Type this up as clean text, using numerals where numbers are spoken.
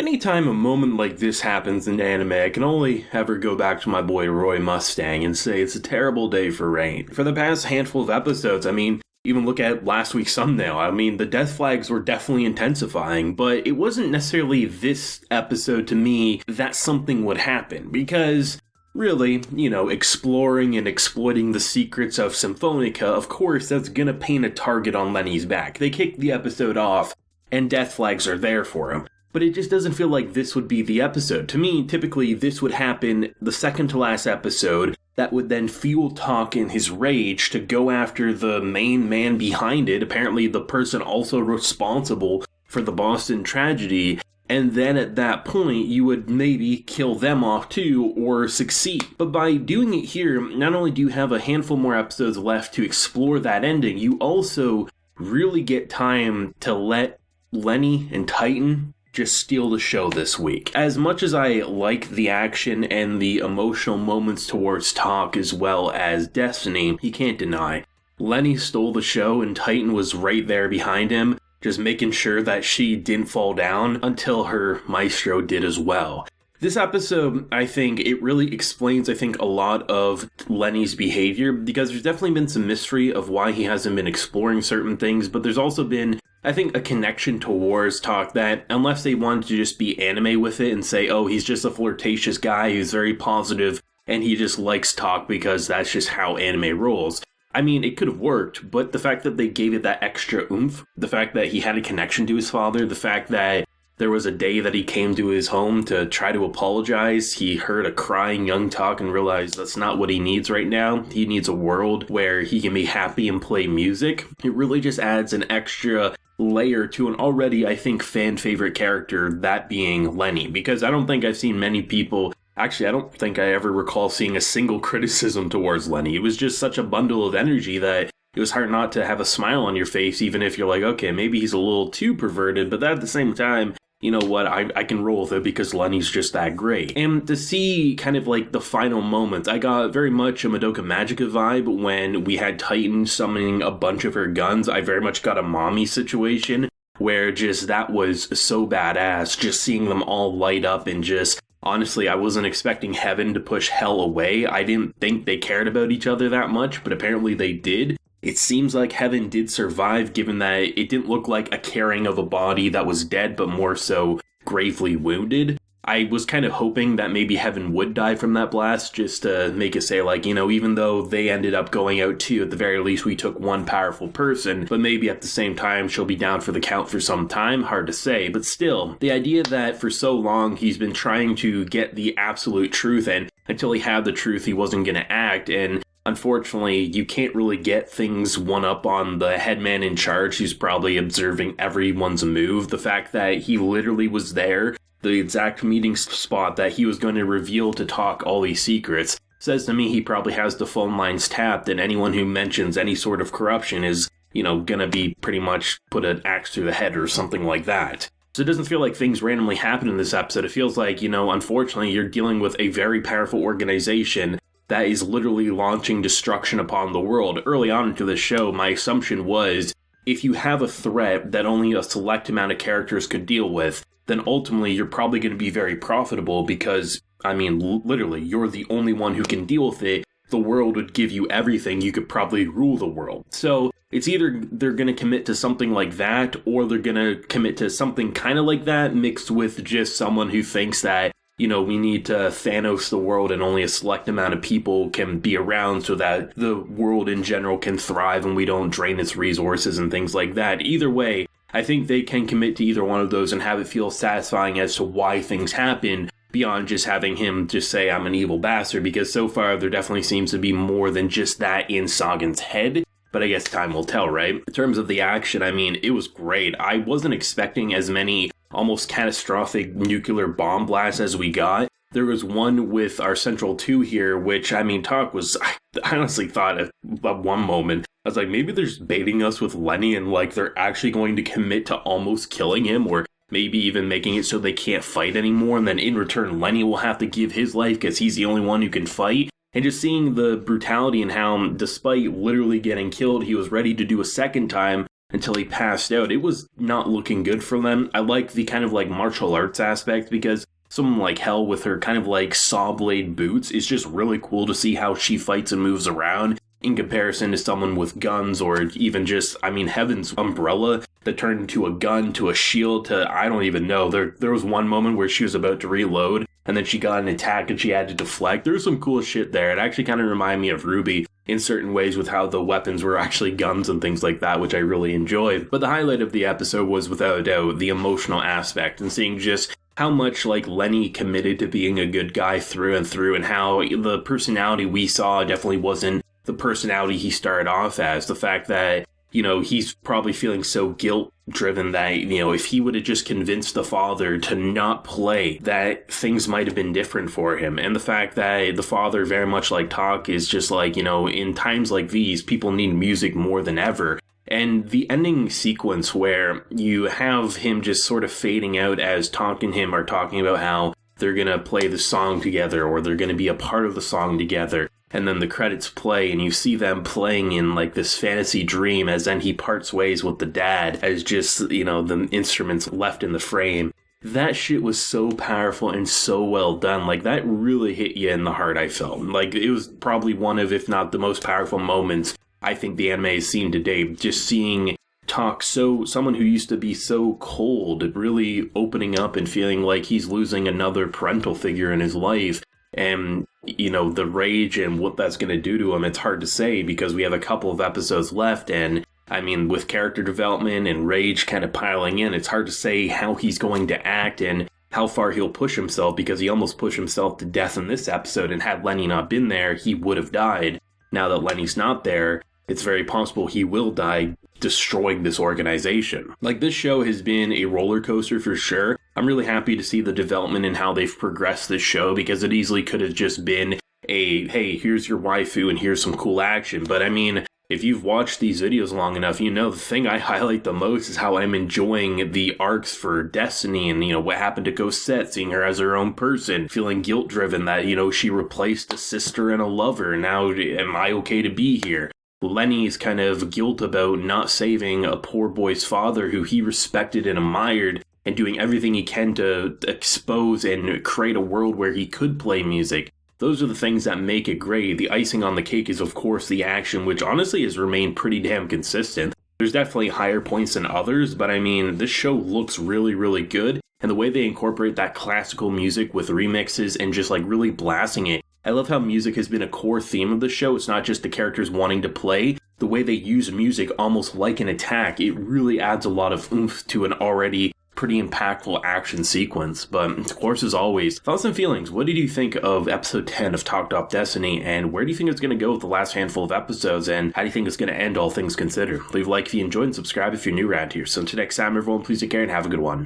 Anytime a moment like this happens in anime, I can only ever go back to my boy Roy Mustang and say it's a terrible day for Rain. For the past handful of episodes, even look at last week's thumbnail, the death flags were definitely intensifying, but it wasn't necessarily this episode to me that something would happen, because really, exploring and exploiting the secrets of Symphonica, of course, that's gonna paint a target on Lenny's back. They kick the episode off, and death flags are there for him. But it just doesn't feel like this would be the episode. To me, typically, this would happen the second to last episode that would then fuel Takt in his rage to go after the main man behind it, apparently the person also responsible for the Boston tragedy, and then at that point, you would maybe kill them off too, or succeed. But by doing it here, not only do you have a handful more episodes left to explore that ending, you also really get time to let Lenny and Titan just steal the show this week. As much as I like the action and the emotional moments towards Takt as well as Destiny, you can't deny, Lenny stole the show and Titan was right there behind him, just making sure that she didn't fall down until her maestro did as well. This episode, I think, it really explains, a lot of Lenny's behavior, because there's definitely been some mystery of why he hasn't been exploring certain things, but there's also been, a connection towards Takt that, unless they wanted to just be anime with it and say, oh, he's just a flirtatious guy who's very positive and he just likes Takt because that's just how anime rolls. It could have worked, but the fact that they gave it that extra oomph, the fact that he had a connection to his father, the fact that there was a day that he came to his home to try to apologize. He heard a crying young Takt and realized that's not what he needs right now. He needs a world where he can be happy and play music. It really just adds an extra layer to an already, fan favorite character, that being Lenny. Because I don't think I've seen many people... Actually, I don't think I ever recall seeing a single criticism towards Lenny. It was just such a bundle of energy that it was hard not to have a smile on your face, even if you're like, okay, maybe he's a little too perverted, but at the same time, you know what, I can roll with it because Lenny's just that great. And to see the final moments, I got very much a Madoka Magica vibe when we had Titan summoning a bunch of her guns. I very much got a mommy situation where just that was so badass, just seeing them all light up and just... Honestly, I wasn't expecting Heaven to push Hell away. I didn't think they cared about each other that much, but apparently they did. It seems like Heaven did survive, given that it didn't look like a carrying of a body that was dead, but more so gravely wounded. I was kind of hoping that maybe Heaven would die from that blast, just to make it say, even though they ended up going out too, at the very least we took one powerful person, but maybe at the same time she'll be down for the count for some time, hard to say. But still, the idea that for so long he's been trying to get the absolute truth, and until he had the truth he wasn't going to act, and unfortunately, you can't really get things one up on the headman in charge who's probably observing everyone's move. The fact that he literally was there, the exact meeting spot that he was going to reveal to Takt all these secrets, says to me he probably has the phone lines tapped, and anyone who mentions any sort of corruption is, gonna be pretty much put an axe through the head or something like that. So it doesn't feel like things randomly happen in this episode. It feels like, unfortunately, you're dealing with a very powerful organization that is literally launching destruction upon the world. Early on into the show, my assumption was, if you have a threat that only a select amount of characters could deal with, then ultimately you're probably going to be very profitable because, literally, you're the only one who can deal with it. The world would give you everything. You could probably rule the world. So it's either they're going to commit to something like that, or they're going to commit to something kind of like that mixed with just someone who thinks that, we need to Thanos the world and only a select amount of people can be around so that the world in general can thrive and we don't drain its resources and things like that. Either way, I think they can commit to either one of those and have it feel satisfying as to why things happen beyond just having him just say, I'm an evil bastard, because so far there definitely seems to be more than just that in Sagan's head. But I guess time will tell, right? In terms of the action, it was great. I wasn't expecting as many almost catastrophic nuclear bomb blasts as we got. There was one with our Central 2 here, which, Takt was, I honestly thought at one moment, I was like, maybe they're just baiting us with Lenny and they're actually going to commit to almost killing him, or maybe even making it so they can't fight anymore, and then in return Lenny will have to give his life because he's the only one who can fight. And just seeing the brutality and how, despite literally getting killed, he was ready to do a second time until he passed out. It was not looking good for them. I like the kind of like martial arts aspect because someone like Hell with her kind of like saw blade boots is just really cool to see how she fights and moves around in comparison to someone with guns or even just, I mean, Heaven's umbrella that turned into a gun to a shield to, I don't even know. There was one moment where she was about to reload and then she got an attack and she had to deflect. There was some cool shit there. It actually kind of reminded me of Ruby in certain ways with how the weapons were actually guns and things like that, which I really enjoyed. But the highlight of the episode was without a doubt the emotional aspect and seeing just how much like Lenny committed to being a good guy through and through, and how the personality we saw definitely wasn't the personality he started off as. The fact that, you know, he's probably feeling so guilt driven that, you know, if he would have just convinced the father to not play, that things might have been different for him. And the fact that the father, very much like Takt, is just like, you know, in times like these, people need music more than ever. And the ending sequence where you have him just sort of fading out as Takt and him are talking about how they're going to play the song together or they're going to be a part of the song together. And then the credits play and you see them playing in like this fantasy dream as then he parts ways with the dad as just, you know, the instruments left in the frame. That shit was so powerful and so well done. Like, that really hit you in the heart, I felt. Like, it was probably one of, if not the most powerful moments I think the anime has seen to date. Just seeing Takt, someone who used to be so cold, really opening up and feeling like he's losing another parental figure in his life. And, you know, the rage and what that's going to do to him, it's hard to say because we have a couple of episodes left. And, I mean, with character development and rage kind of piling in, it's hard to say how he's going to act and how far he'll push himself, because he almost pushed himself to death in this episode. And had Lenny not been there, he would have died. Now that Lenny's not there, it's very possible he will die destroying this organization. Like, this show has been a roller coaster for sure. I'm really happy to see the development and how they've progressed this show, because it easily could have just been a, hey, here's your waifu and here's some cool action. But I mean, if you've watched these videos long enough, you know the thing I highlight the most is how I'm enjoying the arcs for Destiny and, you know, what happened to Cosette, seeing her as her own person, feeling guilt-driven that, you know, she replaced a sister and a lover. Now, am I okay to be here? Lenny's kind of guilt about not saving a poor boy's father who he respected and admired, and doing everything he can to expose and create a world where he could play music. Those are the things that make it great. The icing on the cake is, of course, the action, which honestly has remained pretty damn consistent. There's definitely higher points than others, but I mean, this show looks really, really good. And the way they incorporate that classical music with remixes and just like really blasting it. I love how music has been a core theme of the show. It's not just the characters wanting to play. The way they use music almost like an attack, it really adds a lot of oomph to an already pretty impactful action sequence. But of course, as always, thoughts and feelings. What did you think of episode 10 of Takt Destiny, and where do you think it's going to go with the last handful of episodes, and how do you think it's going to end, all things considered? Leave a like if you enjoyed and subscribe if you're new around here. So until next time, everyone, please take care and have a good one.